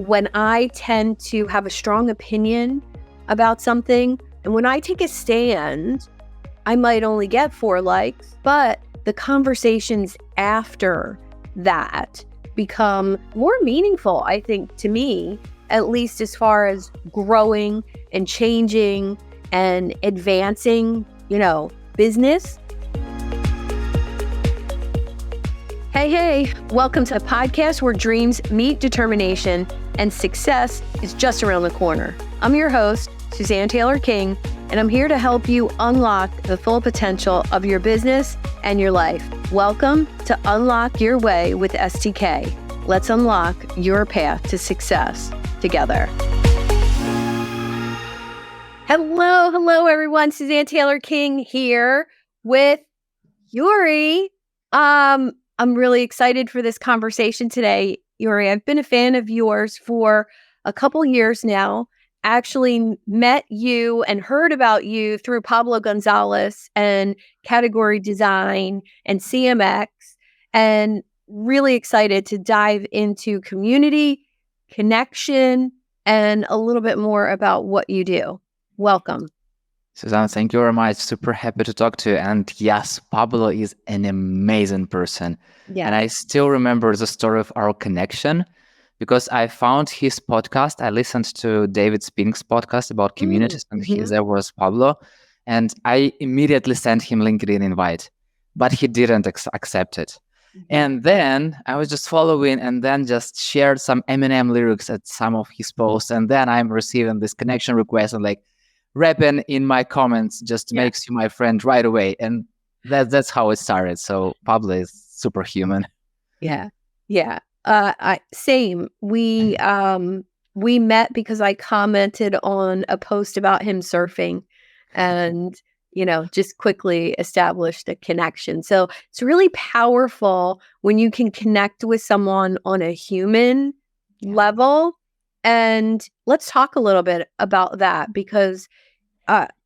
when I tend to have a strong opinion about something, and when I take a stand, I might only get 4 likes, but the conversations after that become more meaningful, I think, to me, at least as far as growing and changing and advancing, business. Hey, welcome to the podcast where dreams meet determination and success is just around the corner. I'm your host, Suzanne Taylor-King, and I'm here to help you unlock the full potential of your business and your life. Welcome to Unlock Your Way with STK. Let's unlock your path to success together. Hello, everyone. Suzanne Taylor-King here with Yurii. I'm really excited for this conversation today, Yurii. I've been a fan of yours for a couple years now. Actually met you and heard about you through Pablo Gonzalez and category design and CMX, and really excited to dive into community, connection, and a little bit more about what you do. Welcome. Suzanne, thank you very much. Super happy to talk to you. And yes, Pablo is an amazing person. Yeah. And I still remember the story of our connection because I found his podcast. I listened to David Spink's podcast about communities, and there was Pablo. And I immediately sent him LinkedIn invite, but he didn't accept it. And then I was just following and then just shared some Eminem lyrics at some of his posts. And then I'm receiving this connection request and rapping in my comments just makes you my friend right away. And that's how it started. So Pablo is superhuman. Yeah. Same. We met because I commented on a post about him surfing and, just quickly established a connection. So it's really powerful when you can connect with someone on a human level. And let's talk a little bit about that because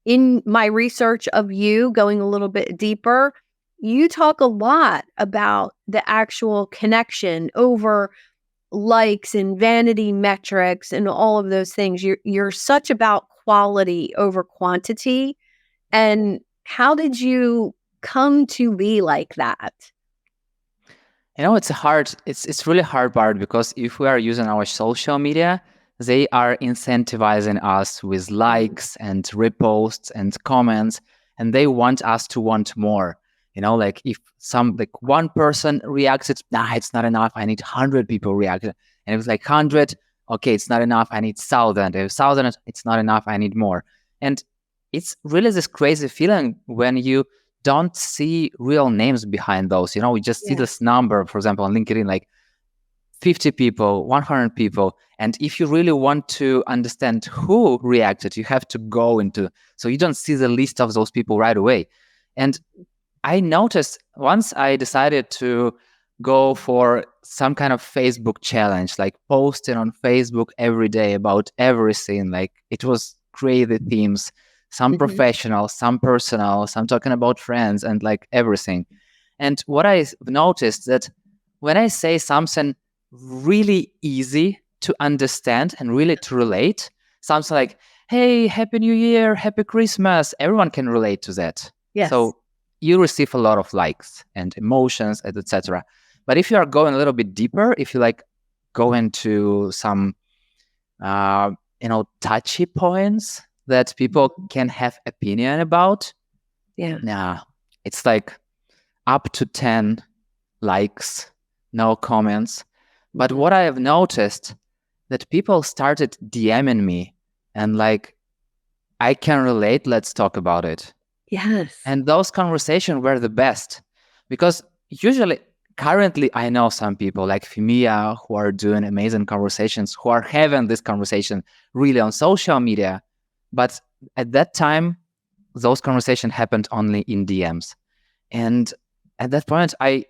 in my research of you, going a little bit deeper, you talk a lot about the actual connection over likes and vanity metrics and all of those things. You're such about quality over quantity. And how did you come to be like that? It's really hard part because if we are using our social media, they are incentivizing us with likes and reposts and comments, and they want us to want more. If one person reacts, it's not enough. I need 100 people react. And it was 100, okay, it's not enough. I need 1,000. If 1,000, it's not enough. I need more. And it's really this crazy feeling when you don't see real names behind those. We just see this number, for example, on LinkedIn, 50 people, 100 people. And if you really want to understand who reacted, you have to go into, so you don't see the list of those people right away. And I noticed once I decided to go for some kind of Facebook challenge, posting on Facebook every day about everything, it was crazy themes, some professional, some personal, some talking about friends and everything. And what I noticed that when I say something really easy to understand and really to relate, something like, hey, Happy New Year, Happy Christmas, everyone can relate to that. Yes. So you receive a lot of likes and emotions, etc. But if you are going a little bit deeper, if you go into some, touchy points that people can have opinion about, it's up to 10 likes, no comments. But what I have noticed that people started DMing me and I can relate, let's talk about it. Yes. And those conversations were the best because currently I know some people like Fimia who are doing amazing conversations, who are having this conversation really on social media. But at that time, those conversations happened only in DMs. And at that point, I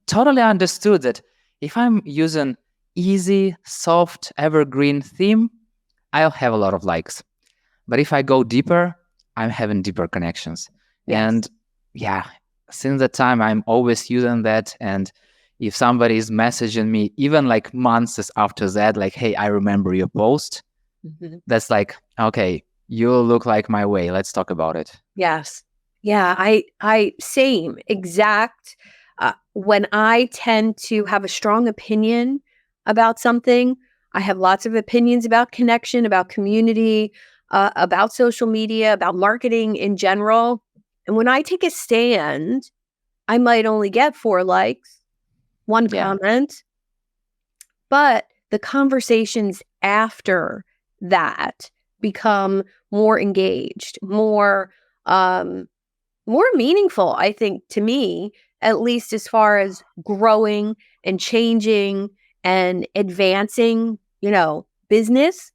totally understood that if I'm using easy, soft, evergreen theme, I'll have a lot of likes. But if I go deeper, I'm having deeper connections. Yes. And since that time, I'm always using that. And if somebody's messaging me even like months after that, like, hey, I remember your post, that's like, okay, you look like my way, let's talk about it. Yes. Yeah, I same exact. When I tend to have a strong opinion about something, I have lots of opinions about connection, about community, about social media, about marketing in general. And when I take a stand, I might only get 4 likes, 1 Yeah. comment, but the conversations after that become more engaged, um, more meaningful, I think, to me, at least as far as growing and changing and advancing, business.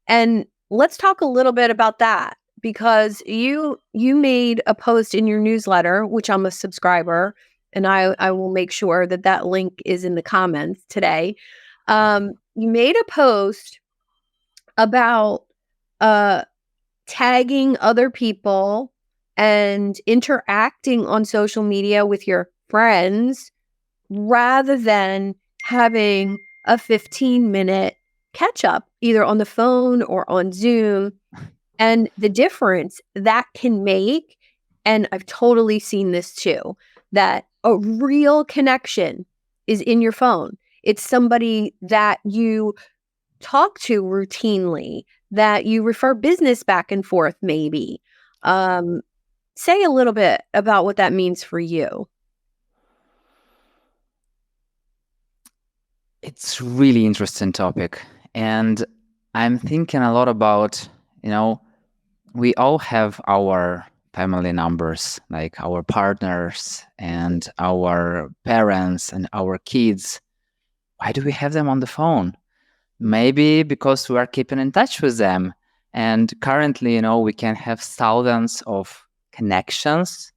And let's talk a little bit about that because you made a post in your newsletter, which I'm a subscriber, and I will make sure that that link is in the comments today. You made a post about uh tagging other people and interacting on social media with your friends rather than having a 15-minute catch up either on the phone or on Zoom, and the difference that can make. And I've totally seen this too, that a real connection is in your phone. It's somebody that you talk to routinely, that you refer business back and forth, maybe. Um, Say a little bit about what that means for you. It's really interesting topic. And I'm thinking a lot about, we all have our family numbers, like our partners and our parents and our kids. Why do we have them on the phone? Maybe because we are keeping in touch with them. And currently, we can have thousands of connections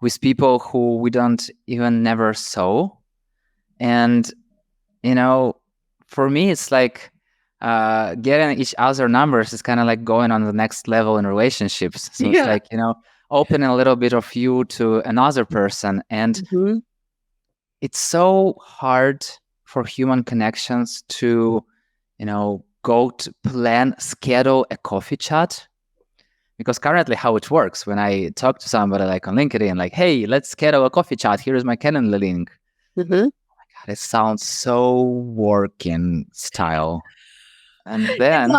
with people who we don't even never saw. And, for me, it's like getting each other numbers is kind of like going on the next level in relationships. So it's like, opening a little bit of you to another person. And it's so hard for human connections to, go to plan, schedule a coffee chat. Because currently how it works, when I talk to somebody like on LinkedIn, like, hey, let's schedule a coffee chat. Here's my calendar link. God, it sounds so working style. And then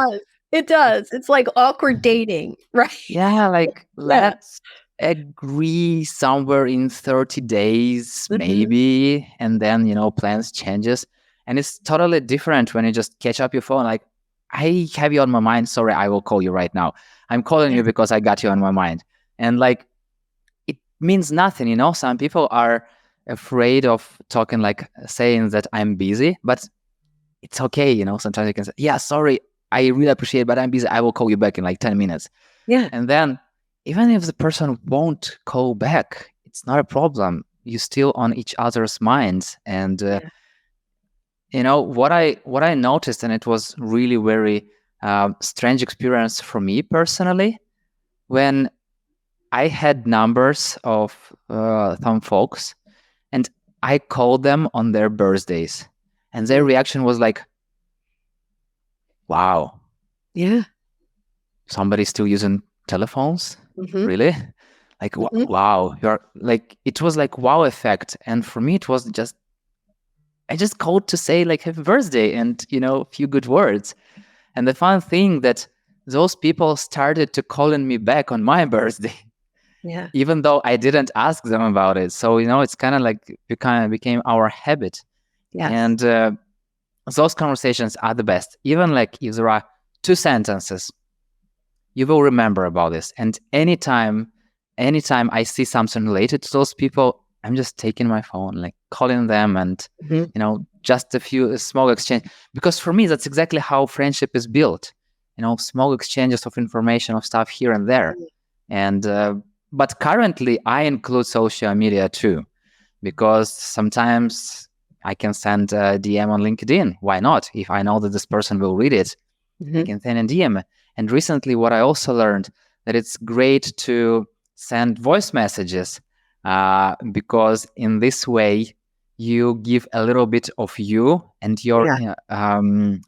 It does. It's like awkward dating, right? yeah, like let's agree somewhere in 30 days, maybe. And then, plans changes. And it's totally different when you just catch up your phone, like, I have you on my mind. Sorry, I will call you right now. I'm calling you because I got you on my mind. And like, it means nothing, Some people are afraid of talking, like saying that I'm busy, but it's okay, Sometimes you can say, yeah, sorry, I really appreciate it, but I'm busy. I will call you back in like 10 minutes. Yeah. And then even if the person won't call back, it's not a problem. You're still on each other's minds. And what I noticed, and it was really very strange experience for me personally, when I had numbers of some folks, and I called them on their birthdays, and their reaction was like, "Wow, Yeah. somebody's still using telephones, really?" Like, wow, you're like, it was like wow effect. And for me, it was just, I just called to say like happy birthday and, a few good words. And the fun thing that those people started to calling me back on my birthday, even though I didn't ask them about it. So, it's kind of like it kind of became our habit. Yes. And those conversations are the best. Even like if there are 2 sentences, you will remember about this. And anytime I see something related to those people, I'm just taking my phone, like calling them, and just a few small exchange. Because for me, that's exactly how friendship is built. Small exchanges of information, of stuff here and there. And but currently, I include social media too, because sometimes I can send a DM on LinkedIn. Why not? If I know that this person will read it, I can send a DM. And recently, what I also learned, that it's great to send voice messages because in this way, you give a little bit of you and your Yeah.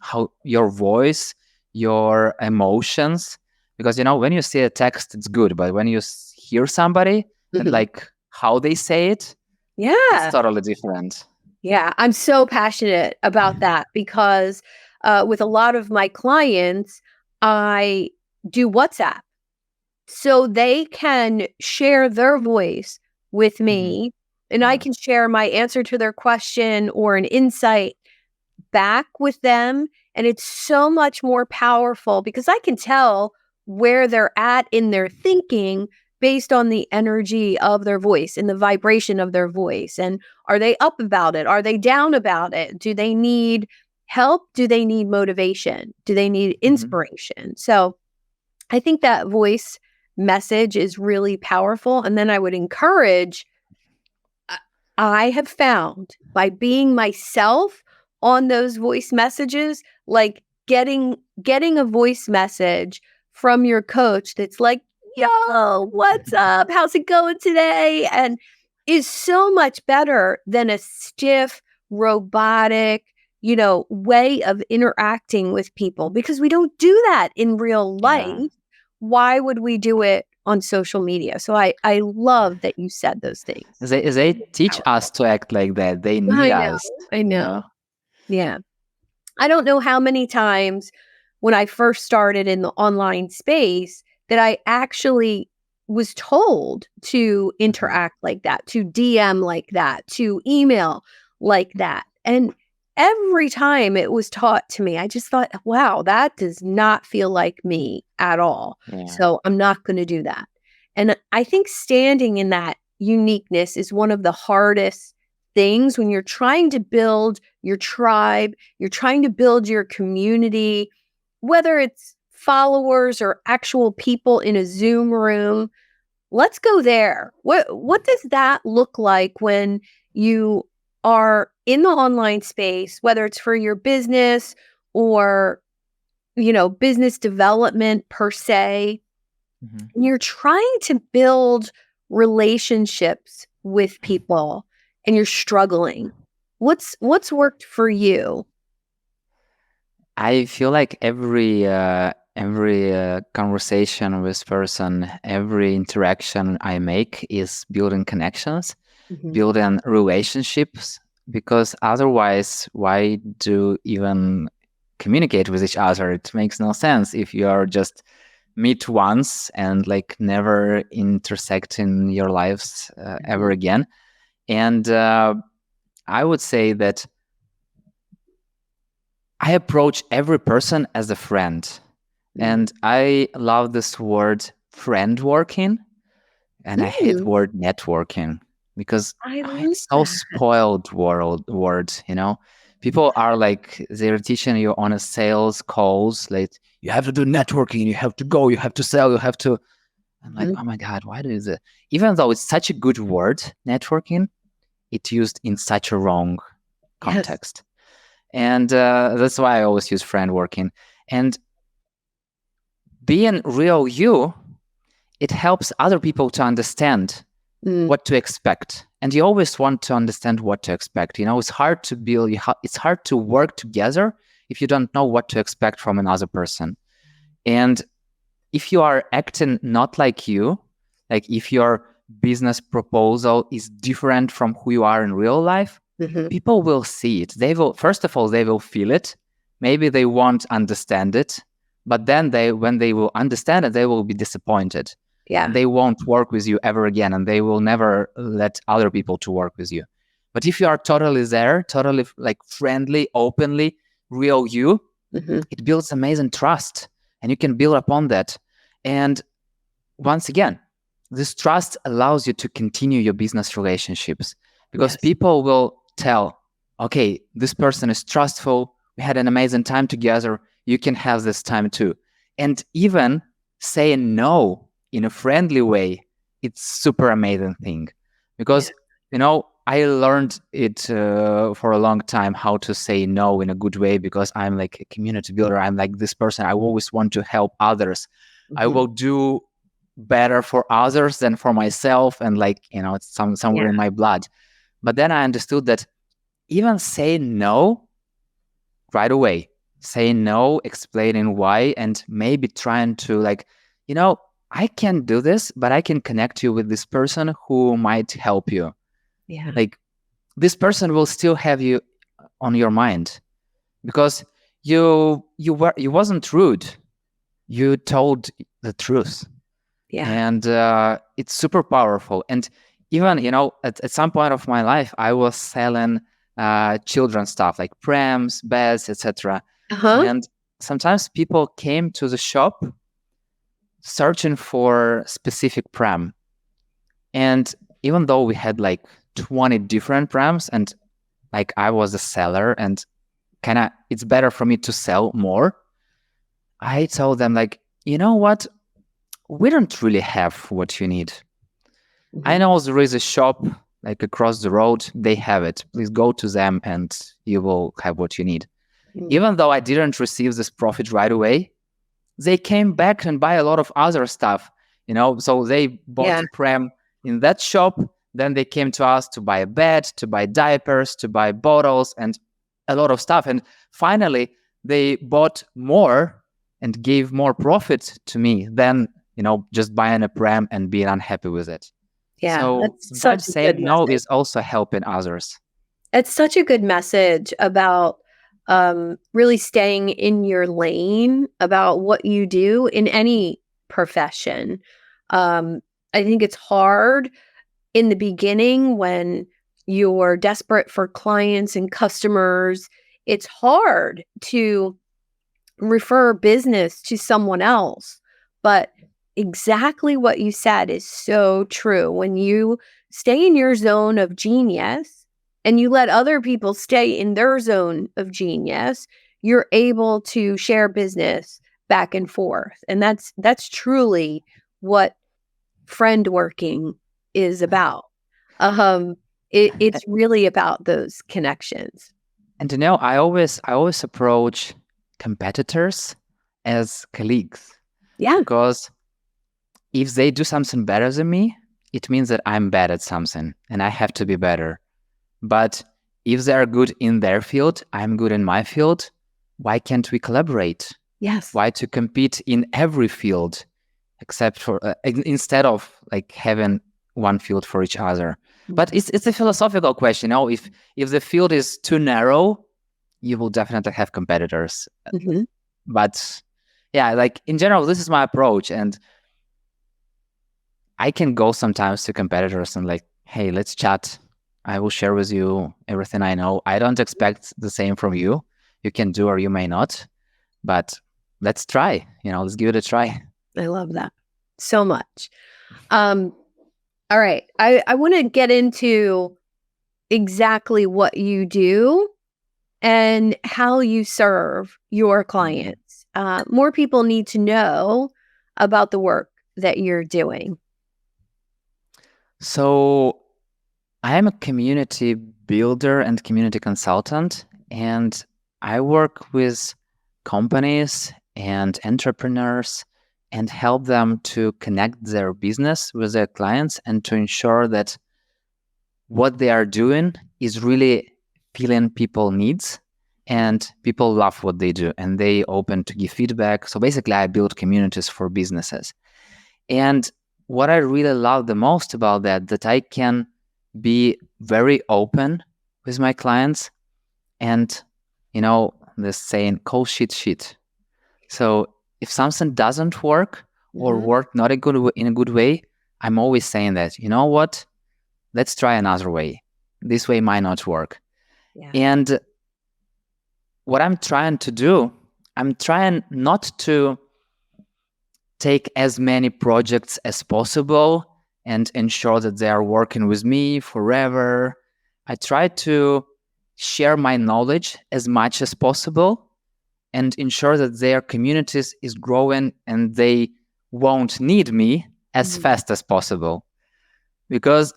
how your voice, your emotions. Because when you see a text, it's good, but when you hear somebody and Mhm. like how they say it, it's Yeah. totally different. Yeah, I'm so passionate about that because with a lot of my clients, I do WhatsApp. So they can share their voice with Hmm. me, and I Yeah. can share my answer to their question or an insight back with them. And it's so much more powerful because I can tell where they're at in their thinking based on the energy of their voice and the vibration of their voice. And are they up about it? Are they down about it? Do they need help? Do they need motivation? Do they need Hmm. inspiration? So I think that voice message is really powerful. And then I would encourage, I I have found by being myself on those voice messages, like getting a voice message from your coach that's like, "Yo, what's up? How's it going today?" and is so much better than a stiff, robotic, way of interacting with people because we don't do that in real Yeah. life. Why would we do it on social media? So I love that you said those things. They teach us Powerful. to act like that. They need I know, us, I you know. know. Yeah. I don't know how many times when I first started in the online space that I actually was told to Hmm. interact like that, to DM like that, to email like that. And every time it was taught to me, I just thought, wow, that does not feel like me at all. Yeah. So I'm not going to do that. And I think standing in that uniqueness is one of the hardest things when you're trying to build your tribe, you're trying to build your community, whether it's followers or actual people in a Zoom room. Let's go there. What does that look like when you are in the online space, whether it's for your business or, business development per se, Hmm. and you're trying to build relationships with people and you're struggling. What's worked for you? I feel like every conversation with person, every interaction I make is building connections, Mhm. building relationships. Because otherwise, why do even communicate with each other? It makes no sense if you are just meet once and like never intersect in your lives ever Mhm. again. And I would say that I approach every person as a friend. Mhm. And I love this word friend working, and I hate Mm, word networking because I like it's so that. spoiled word. People are like they're teaching you on a sales calls like you have to do networking, you have to go, you have to sell, you have to. I'm like, Mhm. oh my god, why do that? Even though it's such a good word, networking, it's used in such a wrong Yes. context. And that's why I always use friend working. And being real you, it helps other people to understand Mm, what to expect. And you always want to understand what to expect. It's hard to build, it's hard to work together if you don't know what to expect from another person. And if you are acting not like you, like if your business proposal is different from who you are in real life, mhm. people will see it. They will, first of all, they will feel it. Maybe they won't understand it, but then when they will understand it, they will be disappointed. And Yeah. they won't work with you ever again, and they will never let other people to work with you. But if you are totally there, totally like friendly, openly, real you, Mhm. it builds amazing trust, and you can build upon that. And once again, this trust allows you to continue your business relationships because Yes. people will tell, okay, this person is trustful. We had an amazing time together. You can have this time too. And even saying no in a friendly way, it's super amazing thing Yeah. because, I learned it for a long time how to say no in a good way because I'm like a community builder. I'm like this person. I always want to help others. I Mhm. will do better for others than for myself, and like it's somewhere Yeah. in my blood. But then I understood that even say no right away. Say no, explaining why, and maybe trying to like, I can't do this, but I can connect you with this person who might help you. Yeah. Like this person will still have you on your mind because you wasn't rude. You told the truth. Yeah. And it's super powerful. And even at some point of my life I was selling children's stuff like prams, beds, etc. Uh-huh. And sometimes people came to the shop searching for specific pram, and even though we had like 20 different prams, and like I was a seller and kind of it's better for me to sell more, I told them like, you know what, we don't really have what you need. I know there is a shop like across the road. They have it. Please go to them and you will have what you need. Mm. Even though I didn't receive this profit right away, they came back and buy a lot of other stuff, So they bought Yeah. pram in that shop. Then they came to us to buy a bed, to buy diapers, to buy bottles and a lot of stuff. And finally, they bought more and gave more profit to me than, just buying a pram and being unhappy with it. Yeah. So That's such sometimes a saying good no message. is also helping others. It's such a good message about really staying in your lane about what you do in any profession. I think it's hard in the beginning when you're desperate for clients and customers. It's hard to refer business to someone else. But exactly what you said is so true. When you stay in your zone of genius and you let other people stay in their zone of genius, you're able to share business back and forth. And that's truly what friend working is about. Um it's really about those connections. And I always approach competitors as colleagues, Yeah. because if they do something better than me, it means that I'm bad at something and I have to be better. But if they are good in their field, I'm good in my field, why can't we collaborate? Yes. Why to compete in every field except for instead of like having one field for each other? But it's a philosophical question. If the field is too narrow, you will definitely have competitors. Mhm. But yeah, like in general, this is my approach, and I can go sometimes to competitors and like, hey, let's chat. I will share with you everything I know. I don't expect the same from you. You can do or you may not, but let's try. Let's give it a try. I love that so much. All right. I want to get into exactly what you do and how you serve your clients. More people need to know about the work that you're doing. So I am a community builder and community consultant, and I work with companies and entrepreneurs and help them to connect their business with their clients and to ensure that what they are doing is really filling people needs and people love what they do and they open to give feedback. So basically I build communities for businesses. And what I really love the most about that I can be very open with my clients, and this saying, call shit. So if something doesn't work or work not in a good way, I'm always saying that, you know what, let's try another way. This way might not work. Yeah. And what I'm trying to do, I'm trying not to take as many projects as possible and ensure that they are working with me forever. I try to share my knowledge as much as possible and ensure that their communities is growing and they won't need me as fast as possible. Because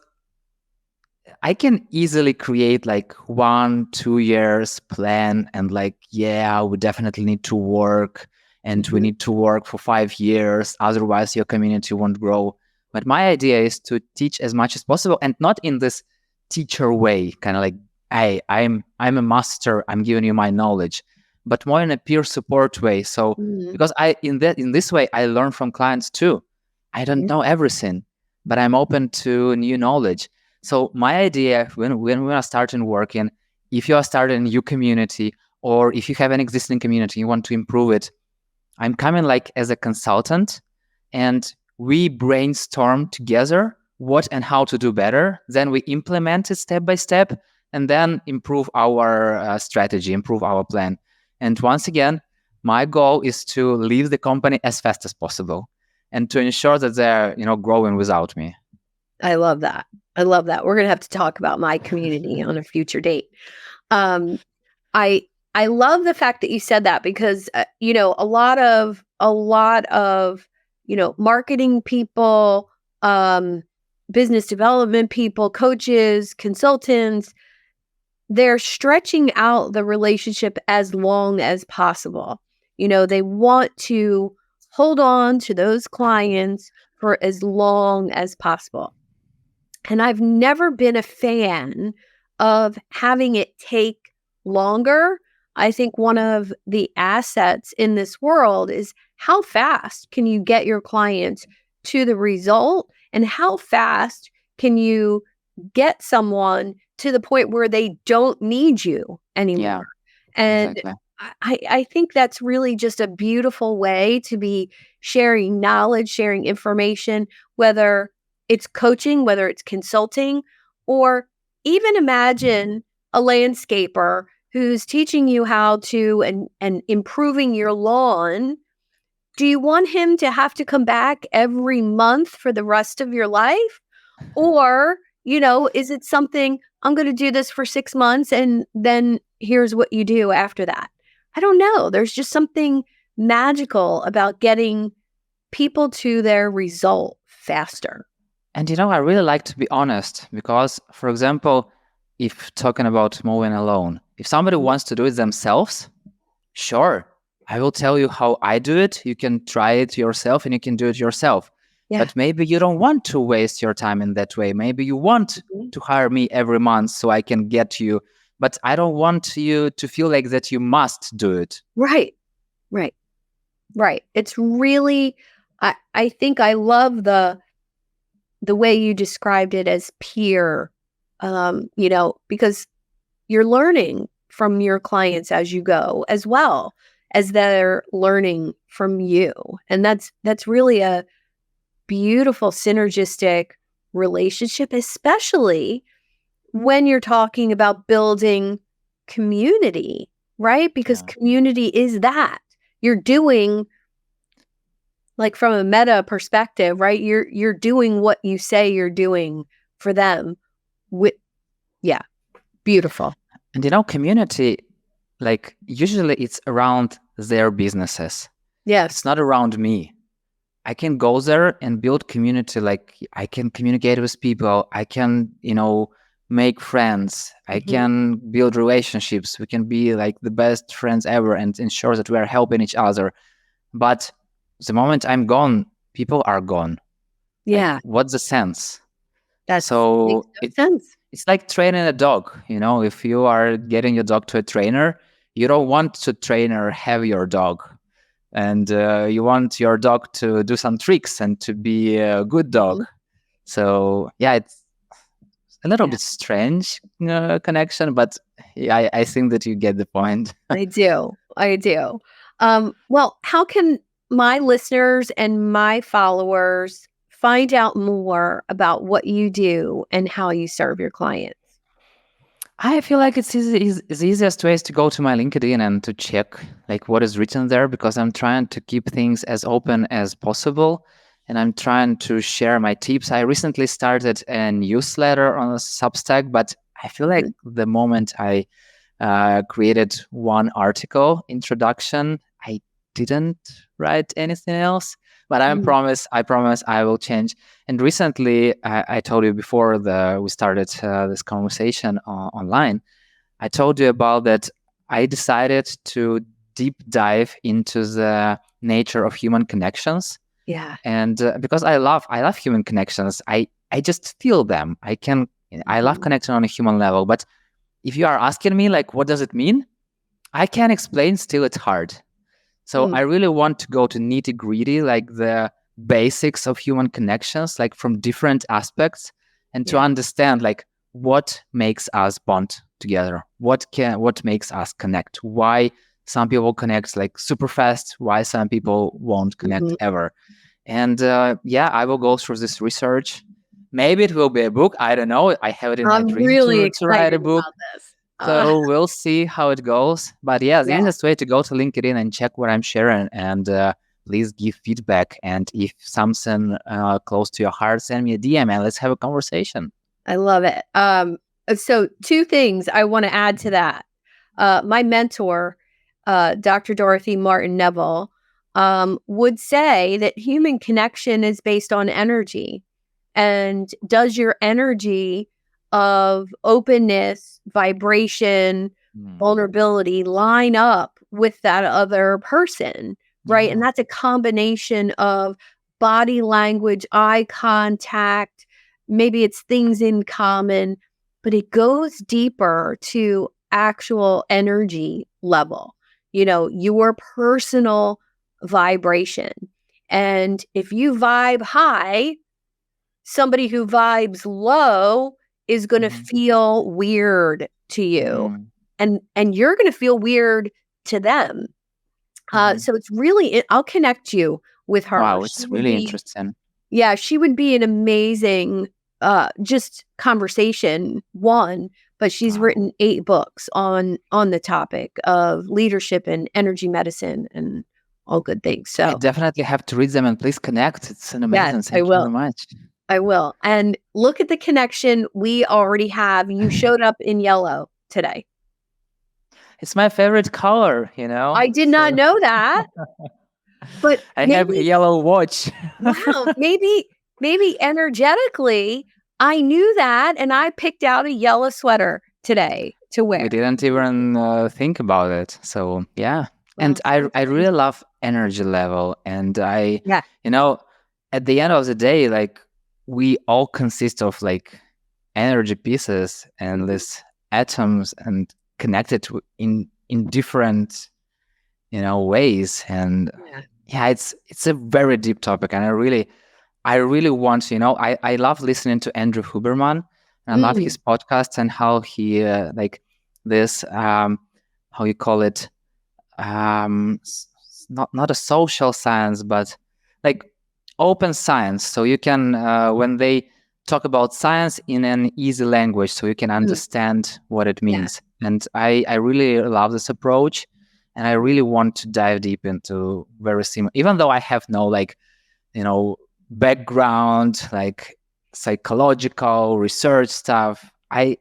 I can easily create like 1-2 years plan and like, yeah, we definitely need to work and we need to work for 5 years. Otherwise your community won't grow. But my idea is to teach as much as possible, and not in this teacher way, kind of like hey, I'm a master, I'm giving you my knowledge, but more in a peer support way. So Mhm. because in this way I learn from clients too. I don't know everything, but I'm open to new knowledge. So my idea when we are starting working, if you are starting a new community, or if you have an existing community, you want to improve it, I'm coming like as a consultant, and we brainstorm together what and how to do better. Then we implement it step by step, and then improve our strategy, improve our plan. And once again, my goal is to leave the company as fast as possible, and to ensure that they're growing without me. I love that. I love that. We're gonna have to talk about my community on a future date. Um, I I love the fact that you said that because a lot of marketing people, um, business development people, coaches, consultants, they're stretching out the relationship as long as possible. They want to hold on to those clients for as long as possible. And I've never been a fan of having it take longer. I think one of the assets in this world is how fast can you get your clients to the result, and how fast can you get someone to the point where they don't need you Yeah, anymore. And exactly. I think that's really just a beautiful way to be sharing knowledge, sharing information, whether it's coaching, whether it's consulting, or even imagine a landscaper who's teaching you how to and improving your lawn. Do you want him to have to come back every month for the rest of your life? Or, is it something, I'm going to do this for 6 months and then here's what you do after that? I don't know. There's just something magical about getting people to their result faster. And I really like to be honest because, for example, if talking about mowing alone, if somebody Mhm. wants to do it themselves, sure, I will tell you how I do it. You can try it yourself and you can do it yourself. Yeah. But maybe you don't want to waste your time in that way. Maybe you want Mhm. to hire me every month so I can get you. But I don't want you to feel like that you must do it. Right. Right. Right. It's really, I think I love the way you described it as peer, because you're learning from your clients as you go, as well as they're learning from you. And that's really a beautiful synergistic relationship, especially when you're talking about building community, right? Because Yeah. community is that. You're doing, like, from a meta perspective, right? You're doing what you say you're doing for them. With Yeah, beautiful. And community, like usually it's around their businesses. It's Yes. not around me. I can go there and build community. Like I can communicate with people. I can, make friends. I Mhm. can build relationships. We can be like the best friends ever and ensure that we are helping each other. But the moment I'm gone, people are gone. Like, Yeah, what's the sense? that's makes So no sense. it's like training a dog. If you are getting your dog to a trainer, you don't want to trainer have your dog, and you want your dog to do some tricks and to be a good dog. Mhm. So yeah, it's a little Yeah, bit strange connection, but yeah, I think that you get the point. I do. I do. Well, how can my listeners and my followers find out more about what you do and how you serve your clients? I feel like it's easy, is the easiest way is to go to my LinkedIn and to check like what is written there, because I'm trying to keep things as open as possible, and I'm trying to share my tips. I recently started a newsletter on a Substack, but I feel like Mhm. the moment I created one article introduction, I didn't write anything else. But Mhm. I promise I will change. And recently, I told you before we started this conversation online. I told you about that. I decided to deep dive into the nature of human connections, Yeah. and because I love human connections. I just feel them. I love Mhm. connection on a human level, but if you are asking me, like, what does it mean? I can't explain, still it's hard. So I really want to go to nitty gritty, like the basics of human connections, like from different aspects, and to understand like what makes us bond together, what makes us connect, why some people connect like super fast, why some people won't connect ever. And I will go through this research. Maybe it will be a book. I don't know. I have it in my dream really to write a excited book. about this. So we'll see how it goes. But the easiest way to go to LinkedIn and check what I'm sharing, and please give feedback. And if something close to your heart, send me a DM and let's have a conversation. I love it. So 2 things I want to add to that. My mentor, Dr. Dorothy Martin Neville, would say that human connection is based on energy. And does your energy of openness, vibration, vulnerability line up with that other person, right? And that's a combination of body language, eye contact, maybe it's things in common, but it goes deeper to actual energy level, your personal vibration. And if you vibe high, somebody who vibes low is going to feel weird to you, and you're going to feel weird to them. So it's really, I'll connect you with her. Wow, it's really interesting. Yeah, she would be an amazing just conversation one, but she's written 8 books on the topic of leadership and energy medicine and all good things. So I definitely have to read them, and please connect. It's an amazing. Yes, Thank you very much. I will. And look at the connection we already have. You showed up in yellow today. It's my favorite color, I did not know that. But I have a yellow watch. Wow, maybe energetically, I knew that, and I picked out a yellow sweater today to wear. We didn't even think about it. So yeah, and I really love energy level, and at the end of the day, like we all consist of like energy pieces and these atoms, and connected in different ways. And it's a very deep topic, and I really want I love listening to Andrew Huberman, and I love his podcasts and how he like this how you call it, not a social science, but like open science. So you can when they talk about science in an easy language, so you can understand what it means. And I really love this approach, and I really want to dive deep into very similar, even though I have no background, like psychological research stuff. I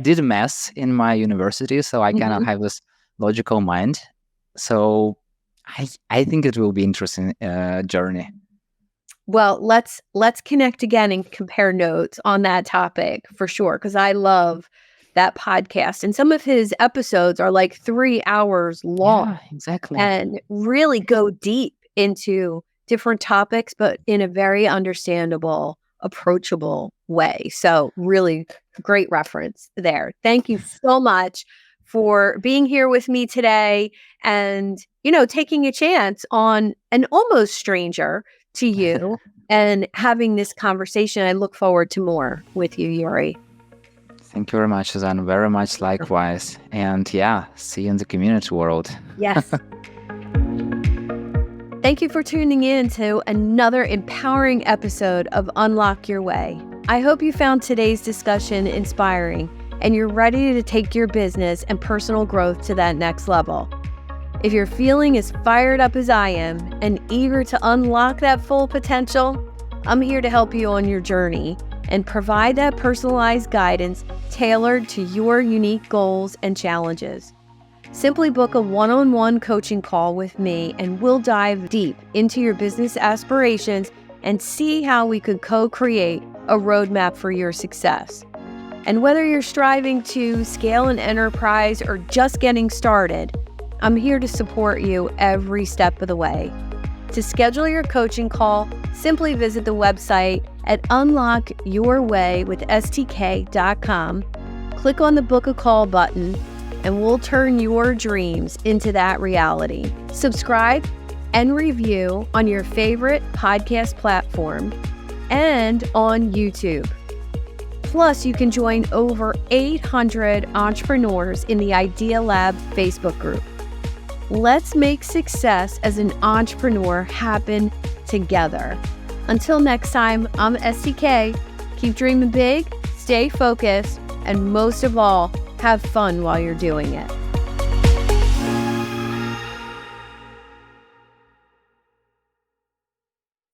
did math in my university, so I kind of have this logical mind. So I think it will be interesting journey. Well, let's connect again and compare notes on that topic for sure, because I love that podcast. And some of his episodes are like 3 hours long. Yeah, exactly. And really go deep into different topics, but in a very understandable, approachable way. So really great reference there. Thank you so much for being here with me today and, taking a chance on an almost stranger to you and having this conversation. I look forward to more with you, Yurii. Thank you very much, Suzanne. Very much likewise. And see you in the community world. Yes. Thank you for tuning in to another empowering episode of Unlock Your Way. I hope you found today's discussion inspiring and you're ready to take your business and personal growth to that next level. If you're feeling as fired up as I am and eager to unlock that full potential, I'm here to help you on your journey and provide that personalized guidance tailored to your unique goals and challenges. Simply book a one-on-one coaching call with me and we'll dive deep into your business aspirations and see how we could co-create a roadmap for your success. And whether you're striving to scale an enterprise or just getting started, I'm here to support you every step of the way. To schedule your coaching call, simply visit the website at unlockyourwaywithstk.com Click on the Book a Call button and we'll turn your dreams into that reality. Subscribe and review on your favorite podcast platform and on YouTube. Plus, you can join over 800 entrepreneurs in the Idea Lab Facebook group. Let's make success as an entrepreneur happen together. Until next time, I'm STK. Keep dreaming big, stay focused, and most of all, have fun while you're doing it.